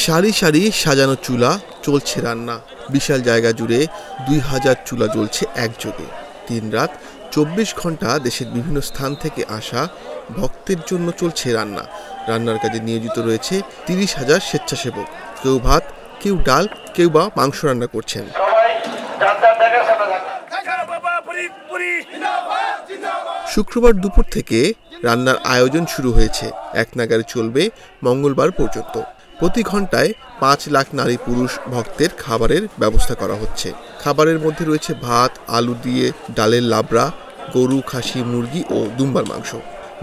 সারি সারি সাজানো চুলা, চলছে রান্না। বিশাল জায়গা জুড়ে 2000 চুলা জ্বলছে একযোগে। দিন রাত 24 ঘন্টা দেশের বিভিন্ন স্থান থেকে আসা ভক্তের জন্য চলছে রান্না। রান্নার কাজে নিয়োজিত রয়েছে 30,000 স্বেচ্ছাসেবক। কেউ ভাত, কেউ ডাল, কেউ বা মাংস রান্না করছেন। শুক্রবার দুপুর থেকে রান্নার আয়োজন শুরু হয়েছে। এক নাগারে চলবে মঙ্গলবার পর্যন্ত। প্রতি ঘন্টায় 5 লাখ নারী পুরুষ ভক্তের খাবারের ব্যবস্থা করা হচ্ছে। খাবারের মধ্যে রয়েছে ভাত, আলু দিয়ে ডালের লাবড়া, গরু, খাসি, মুরগি ও দুম্বার মাংস।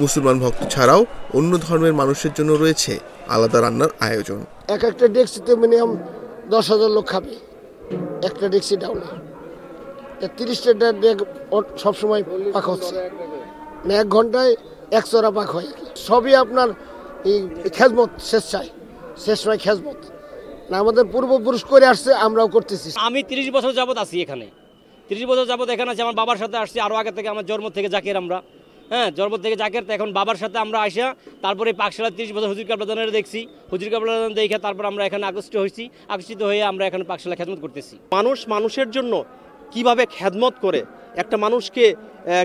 মুসলমান ভক্ত ছাড়াও অন্য ধর্মের মানুষের জন্য রয়েছে আলাদা রান্নার আয়োজন। একটা ডেক্সিতে মিনিমাম 10,000 লোক খাবে একটা ডেক্সি ডাউনে। 30টা ডেক সবসময় পাক হচ্ছে, মানে 1 ঘন্টায় 1 চড়া পাক হয়। সবই আপনার এই খেজমত, শেষময় খেজমত না, আমাদের পূর্বপুরুষ করে আসছে, আমরাও করতেছি। আমি 30 বছর যাবত আছি এখানে। 30 বছর যাবত এখানে আছি। আমার বাবার সাথে আসছি, আরও আগে থেকে আমার জন্ম থেকে জাকের আমরা, জন্ম থেকে জাকের। এখন বাবার সাথে আমরা আসা, তারপরে পাকশালা 30 বছর হুজুর কাবলাদানের দেখছি। হুজুর কাবলাদান দেখে তারপর আমরা এখানে আকর্ষিত হয়ে আমরা এখানে পাকশালা খেদমত করতেছি। মানুষের জন্য কিভাবে খেদমত করে, একটা মানুষকে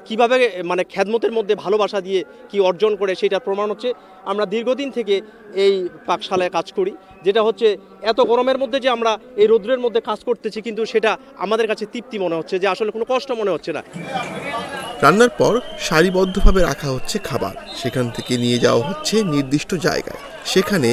কিভাবে মানে খেদমতের মধ্যে ভালোবাসা দিয়ে কি অর্জন করে, সেটার প্রমাণ হচ্ছে আমরা দীর্ঘদিন থেকে এই পাকশালায় কাজ করি। যেটা হচ্ছে এত গরমের মধ্যে যে আমরা এই রৌদ্রের মধ্যে কাজ করতেছি, কিন্তু সেটা আমাদের কাছে তৃপ্তি মনে হচ্ছে, যে আসলে কোনো কষ্ট মনে হচ্ছে না। রান্নার পর সারিবদ্ধভাবে রাখা হচ্ছে খাবার। সেখান থেকে নিয়ে যাওয়া হচ্ছে নির্দিষ্ট জায়গায়। সেখানে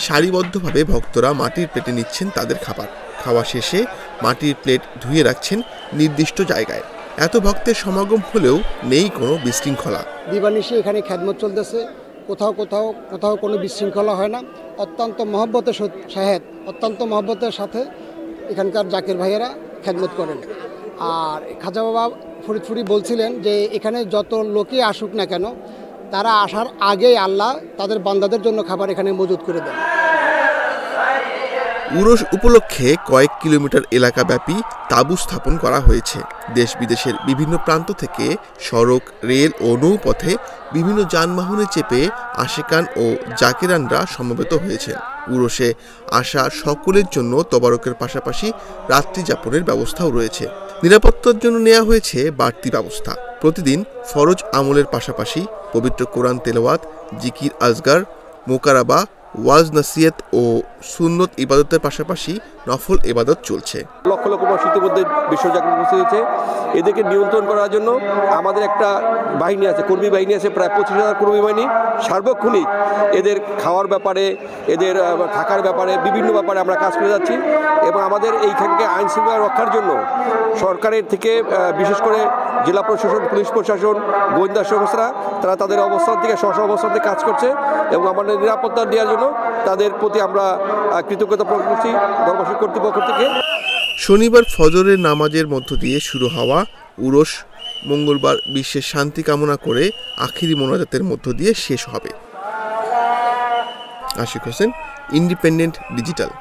সারিবদ্ধভাবে ভক্তরা মাটির প্লেটে নিচ্ছেন তাদের খাবার। খাওয়া শেষে মাটির প্লেট ধুয়ে রাখছেন নির্দিষ্ট জায়গায়। এত ভক্তের সমাগম হলেও নেই কোনো বিশৃঙ্খলা। দিবানিশি এখানে খেদমত চলতেছে, কোথাও কোনো বিশৃঙ্খলা হয় না। অত্যন্ত মহব্বতের সাথে এখানকার জাকির ভাইয়েরা খেদমত করেন। আর খাজা বাবা ফরিদপুরি বলছিলেন যে এখানে যত লোকই আসুক না কেন, তারা আসার আগেই আল্লাহ তাদের বান্দাদের জন্য খাবার এখানে মজুদ করে দেন। উরস উপলক্ষে কয়েক কিলোমিটার এলাকাব্যাপী তাঁবু স্থাপন করা হয়েছে। দেশ বিদেশের বিভিন্ন প্রান্ত থেকে সড়ক, রেল ও নৌপথে বিভিন্ন যানবাহনে চেপে আশেকান ও জাকেরানরা সমবেত হয়েছে। উরসে আসা সকলের জন্য তবারকের পাশাপাশি রাত্রি যাপনের ব্যবস্থাও রয়েছে। নিরাপত্তার জন্য নেওয়া হয়েছে বাড়তি ব্যবস্থা। প্রতিদিন ফরজ আমলের পাশাপাশি পবিত্র কোরআন তেলাওয়াত, জিকির আজগার, মোকারাবা, ওয়াজ নাসিয়াত ও সুন্নত ইবাদতের পাশাপাশি নফল ইবাদত চলছে। লক্ষ লক্ষ মসজিদের বিশ্ব জাগরণ উপস্থিত হয়েছে। এদেরকে নিয়ন্ত্রণ করার জন্য আমাদের একটা বাহিনী আছে, কর্মী বাহিনী আছে, প্রায় 25,000 কর্মী বাহিনী। সার্বক্ষণিক এদের খাওয়ার ব্যাপারে, এদের থাকার ব্যাপারে, বিভিন্ন ব্যাপারে আমরা কাজ করে যাচ্ছি। এবং আমাদের এইখানকে আইন শৃঙ্খলা রক্ষার জন্য সরকারের থেকে বিশেষ করে জেলা প্রশাসন, পুলিশ প্রশাসন, গোয়েন্দা সংস্থারা তারা তাদের অবস্থান থেকে স্ব অবস্থান থেকে কাজ করছে। এবং আমাদের নিরাপত্তা দেওয়ার জন্য তাদের প্রতি আমরা কৃতজ্ঞতা প্রকাশ করছি বর্মশী কর্তৃপক্ষ থেকে। শনিবার ফজরের নামাজের মধ্য দিয়ে শুরু হওয়া উরস মঙ্গলবার বিশ্বের শান্তি কামনা করে আখিরি মোনাজাতের মধ্য দিয়ে শেষ হবে। Ashiq Hossain, independent digital.